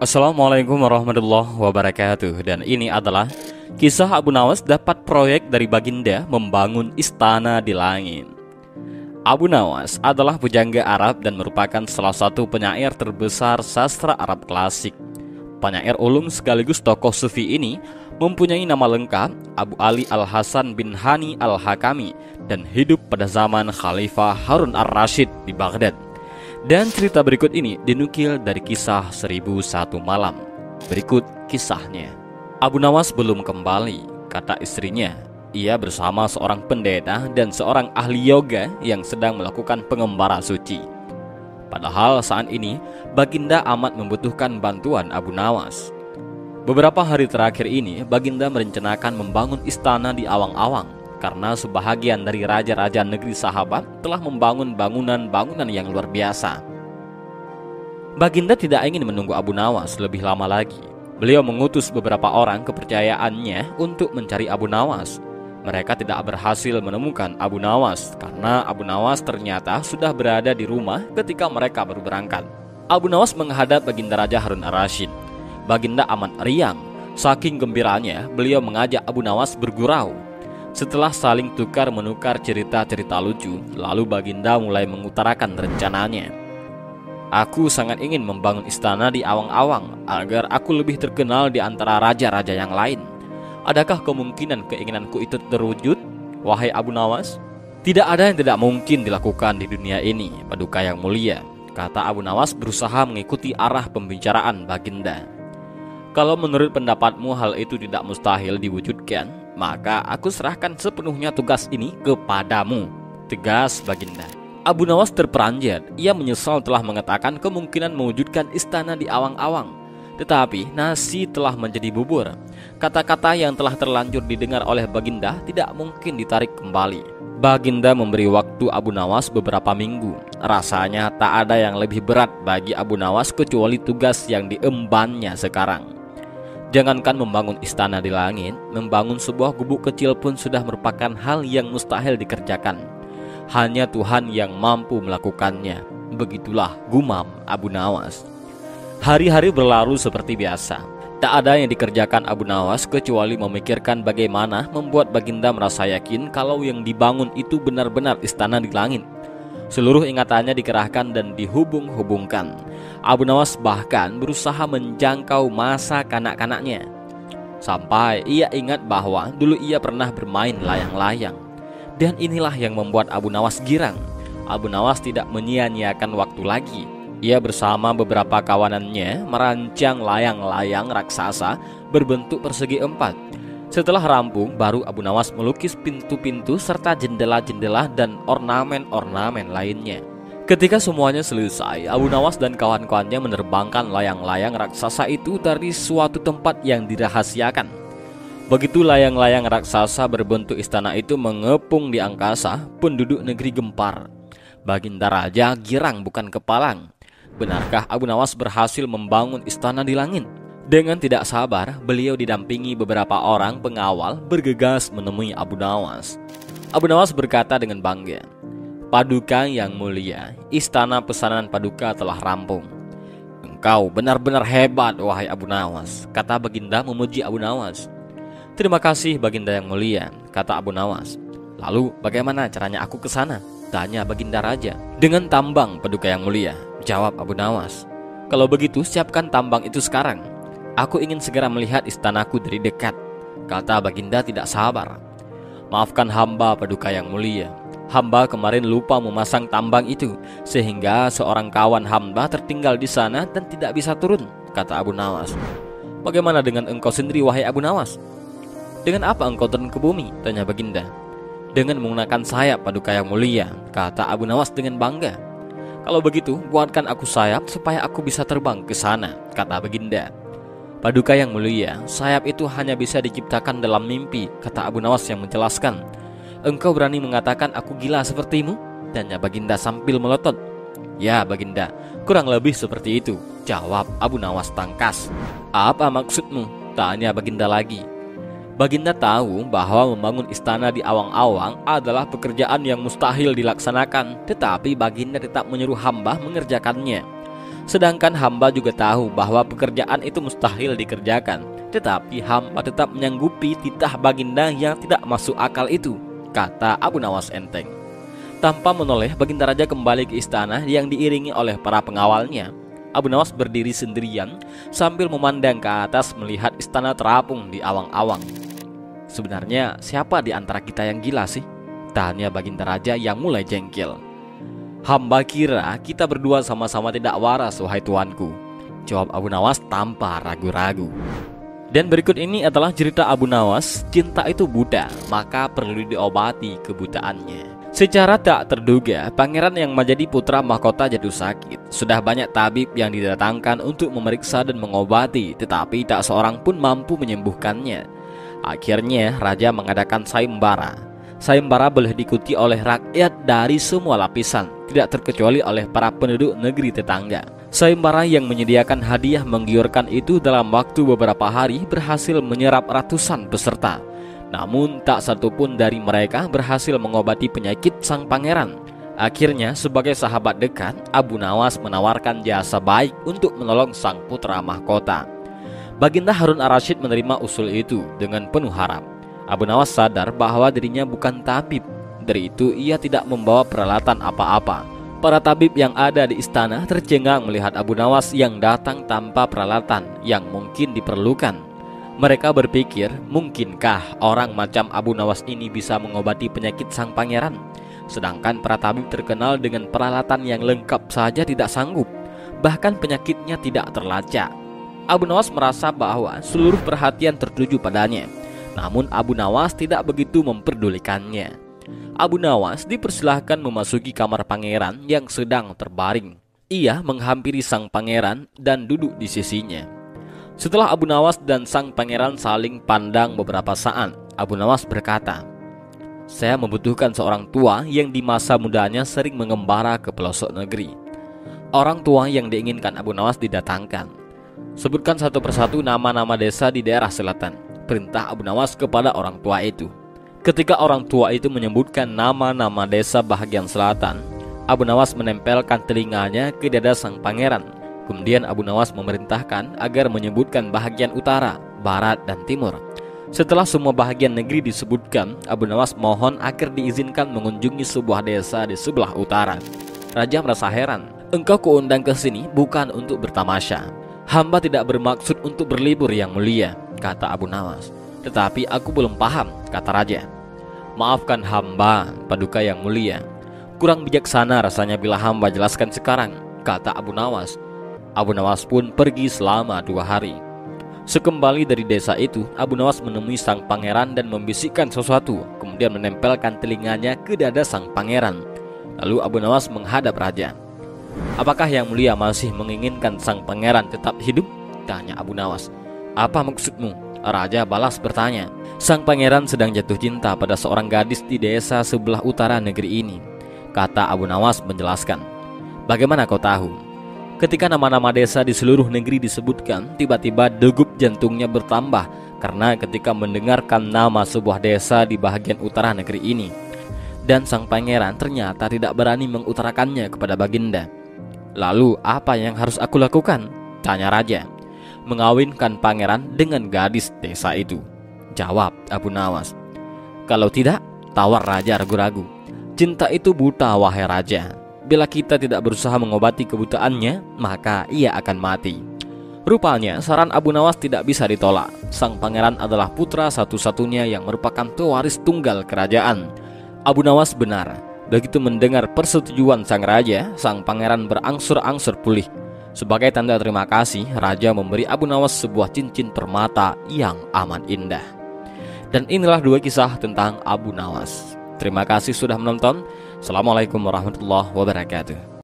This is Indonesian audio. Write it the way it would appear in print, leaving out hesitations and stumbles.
Assalamualaikum warahmatullahi wabarakatuh. Dan ini adalah kisah Abu Nawas dapat proyek dari Baginda membangun istana di langit. Abu Nawas adalah pujangga Arab dan merupakan salah satu penyair terbesar sastra Arab klasik. Penyair ulung sekaligus tokoh sufi ini mempunyai nama lengkap Abu Ali Al-Hasan bin Hani Al-Hakami dan hidup pada zaman Khalifah Harun Ar-Rasyid di Baghdad. Dan cerita berikut ini dinukil dari kisah 1001 Malam. Berikut kisahnya. Abu Nawas belum kembali, kata istrinya. Ia bersama seorang pendeta dan seorang ahli yoga yang sedang melakukan pengembara suci. Padahal saat ini Baginda amat membutuhkan bantuan Abu Nawas. Beberapa hari terakhir ini Baginda merencanakan membangun istana di awang-awang karena sebahagian dari raja-raja negeri sahabat telah membangun bangunan-bangunan yang luar biasa. Baginda tidak ingin menunggu Abu Nawas lebih lama lagi. Beliau mengutus beberapa orang kepercayaannya untuk mencari Abu Nawas. Mereka tidak berhasil menemukan Abu Nawas karena Abu Nawas ternyata sudah berada di rumah ketika mereka baru berangkat. Abu Nawas menghadap Baginda Raja Harun Ar-Rasyid. Baginda amat riang. Saking gembiranya, beliau mengajak Abu Nawas bergurau. Setelah saling tukar-menukar cerita-cerita lucu, lalu Baginda mulai mengutarakan rencananya. Aku sangat ingin membangun istana di awang-awang agar aku lebih terkenal di antara raja-raja yang lain. Adakah kemungkinan keinginanku itu terwujud, wahai Abu Nawas? Tidak ada yang tidak mungkin dilakukan di dunia ini, Paduka yang mulia, kata Abu Nawas berusaha mengikuti arah pembicaraan Baginda. Kalau menurut pendapatmu hal itu tidak mustahil diwujudkan, maka aku serahkan sepenuhnya tugas ini kepadamu, tegas Baginda. Abu Nawas terperanjat. Ia menyesal telah mengatakan kemungkinan mewujudkan istana di awang-awang. Tetapi nasi telah menjadi bubur. Kata-kata yang telah terlanjur didengar oleh Baginda tidak mungkin ditarik kembali. Baginda memberi waktu Abu Nawas beberapa minggu. Rasanya tak ada yang lebih berat bagi Abu Nawas kecuali tugas yang diembannya sekarang. Jangankan membangun istana di langit, membangun sebuah gubuk kecil pun sudah merupakan hal yang mustahil dikerjakan. Hanya Tuhan yang mampu melakukannya. Begitulah gumam Abu Nawas. Hari-hari berlalu seperti biasa. Tak ada yang dikerjakan Abu Nawas kecuali memikirkan bagaimana membuat Baginda merasa yakin kalau yang dibangun itu benar-benar istana di langit. Seluruh ingatannya dikerahkan dan dihubung-hubungkan. Abu Nawas bahkan berusaha menjangkau masa kanak-kanaknya. Sampai ia ingat bahwa dulu ia pernah bermain layang-layang. Dan inilah yang membuat Abu Nawas girang. Abu Nawas tidak menyia-nyiakan waktu lagi. Ia bersama beberapa kawanannya merancang layang-layang raksasa berbentuk persegi empat. Setelah rampung, baru Abu Nawas melukis pintu-pintu serta jendela-jendela dan ornamen-ornamen lainnya. Ketika semuanya selesai, Abu Nawas dan kawan-kawannya menerbangkan layang-layang raksasa itu dari suatu tempat yang dirahasiakan. Begitu layang-layang raksasa berbentuk istana itu mengepung di angkasa, penduduk negeri gempar. Baginda Raja girang bukan kepalang. Benarkah Abu Nawas berhasil membangun istana di langit? Dengan tidak sabar, beliau didampingi beberapa orang pengawal bergegas menemui Abu Nawas. Abu Nawas berkata dengan bangga, Paduka yang mulia, istana pesanan Paduka telah rampung. Engkau benar-benar hebat, wahai Abu Nawas, kata Baginda memuji Abu Nawas. Terima kasih Baginda yang mulia, kata Abu Nawas. Lalu bagaimana caranya aku ke sana? Tanya Baginda Raja. Dengan tambang, Paduka yang mulia, jawab Abu Nawas. Kalau begitu siapkan tambang itu sekarang. Aku ingin segera melihat istanaku dari dekat, kata Baginda tidak sabar. Maafkan hamba, Paduka yang mulia. Hamba kemarin lupa memasang tambang itu, sehingga seorang kawan hamba tertinggal di sana dan tidak bisa turun, kata Abu Nawas. Bagaimana dengan engkau sendiri, wahai Abu Nawas? Dengan apa engkau turun ke bumi? Tanya Baginda. Dengan menggunakan sayap, Paduka yang mulia, kata Abu Nawas dengan bangga. Kalau begitu, buatkan aku sayap supaya aku bisa terbang ke sana, kata Baginda. Paduka yang mulia, sayap itu hanya bisa diciptakan dalam mimpi, kata Abu Nawas yang menjelaskan. Engkau berani mengatakan aku gila sepertimu? Tanya Baginda sambil melotot. Ya Baginda, kurang lebih seperti itu, jawab Abu Nawas tangkas. Apa maksudmu? Tanya Baginda lagi. Baginda tahu bahwa membangun istana di awang-awang adalah pekerjaan yang mustahil dilaksanakan, tetapi Baginda tetap menyuruh hamba mengerjakannya. Sedangkan hamba juga tahu bahwa pekerjaan itu mustahil dikerjakan, tetapi hamba tetap menyanggupi titah baginda yang tidak masuk akal itu, kata Abu Nawas enteng. Tanpa menoleh, baginda raja kembali ke istana yang diiringi oleh para pengawalnya. Abu Nawas berdiri sendirian sambil memandang ke atas melihat istana terapung di awang-awang. Sebenarnya siapa di antara kita yang gila sih? Tanya baginda raja yang mulai jengkel. Hamba kira kita berdua sama-sama tidak waras, wahai tuanku, jawab Abu Nawas tanpa ragu-ragu. Dan berikut ini adalah cerita Abu Nawas. Cinta itu buta, maka perlu diobati kebutaannya. Secara tak terduga, pangeran yang menjadi putra mahkota jatuh sakit. Sudah banyak tabib yang didatangkan untuk memeriksa dan mengobati, tetapi tak seorang pun mampu menyembuhkannya. Akhirnya raja mengadakan sayembara. Sayembara boleh diikuti oleh rakyat dari semua lapisan, tidak terkecuali oleh para penduduk negeri tetangga. Sayembara yang menyediakan hadiah menggiurkan itu dalam waktu beberapa hari berhasil menyerap ratusan peserta. Namun tak satu pun dari mereka berhasil mengobati penyakit sang pangeran. Akhirnya sebagai sahabat dekat, Abu Nawas menawarkan jasa baik untuk menolong sang putra mahkota. Baginda Harun ar-Rasyid menerima usul itu dengan penuh harap. Abu Nawas sadar bahwa dirinya bukan tabib. Dari itu ia tidak membawa peralatan apa-apa. Para tabib yang ada di istana tercengang melihat Abu Nawas yang datang tanpa peralatan yang mungkin diperlukan. Mereka berpikir, mungkinkah orang macam Abu Nawas ini bisa mengobati penyakit sang pangeran? Sedangkan para tabib terkenal dengan peralatan yang lengkap saja tidak sanggup. Bahkan penyakitnya tidak terlacak. Abu Nawas merasa bahwa seluruh perhatian tertuju padanya. Namun Abu Nawas tidak begitu memperdulikannya. Abu Nawas dipersilahkan memasuki kamar pangeran yang sedang terbaring. Ia menghampiri sang pangeran dan duduk di sisinya. Setelah Abu Nawas dan sang pangeran saling pandang beberapa saat, Abu Nawas berkata, "Saya membutuhkan seorang tua yang di masa mudanya sering mengembara ke pelosok negeri." Orang tua yang diinginkan Abu Nawas didatangkan. Sebutkan satu persatu nama-nama desa di daerah selatan, perintah Abu Nawas kepada orang tua itu. Ketika orang tua itu menyebutkan nama-nama desa bahagian selatan, Abu Nawas menempelkan telinganya ke dada sang pangeran. Kemudian Abu Nawas memerintahkan agar menyebutkan bahagian utara, barat, dan timur. Setelah semua bahagian negeri disebutkan, Abu Nawas mohon agar diizinkan mengunjungi sebuah desa di sebelah utara. Raja merasa heran. "Engkau kuundang ke sini bukan untuk bertamasya. Hamba tidak bermaksud untuk berlibur yang mulia," kata Abu Nawas. "Tetapi aku belum paham," kata raja. "Maafkan hamba, paduka yang mulia. Kurang bijaksana rasanya bila hamba jelaskan sekarang," kata Abu Nawas. Abu Nawas pun pergi selama 2 hari. Sekembali dari desa itu, Abu Nawas menemui sang pangeran dan membisikkan sesuatu, kemudian menempelkan telinganya ke dada sang pangeran. Lalu Abu Nawas menghadap raja. "Apakah yang mulia masih menginginkan sang pangeran tetap hidup?" tanya Abu Nawas. "Apa maksudmu?" Raja balas bertanya. "Sang pangeran sedang jatuh cinta pada seorang gadis di desa sebelah utara negeri ini," kata Abu Nawas menjelaskan. "Bagaimana kau tahu?" Ketika nama-nama desa di seluruh negeri disebutkan, tiba-tiba degup jantungnya bertambah karena ketika mendengarkan nama sebuah desa di bahagian utara negeri ini. Dan sang pangeran ternyata tidak berani mengutarakannya kepada baginda. "Lalu apa yang harus aku lakukan?" tanya raja. "Mengawinkan pangeran dengan gadis desa itu," jawab Abu Nawas. "Kalau tidak," tawar raja ragu-ragu. "Cinta itu buta, wahai raja. Bila kita tidak berusaha mengobati kebutaannya, maka ia akan mati." Rupanya saran Abu Nawas tidak bisa ditolak. Sang pangeran adalah putra satu-satunya yang merupakan pewaris tunggal kerajaan. Abu Nawas benar. Begitu mendengar persetujuan sang raja, sang pangeran berangsur-angsur pulih. Sebagai tanda terima kasih, raja memberi Abu Nawas sebuah cincin permata yang amat indah. Dan inilah 2 kisah tentang Abu Nawas. Terima kasih sudah menonton. Assalamualaikum warahmatullahi wabarakatuh.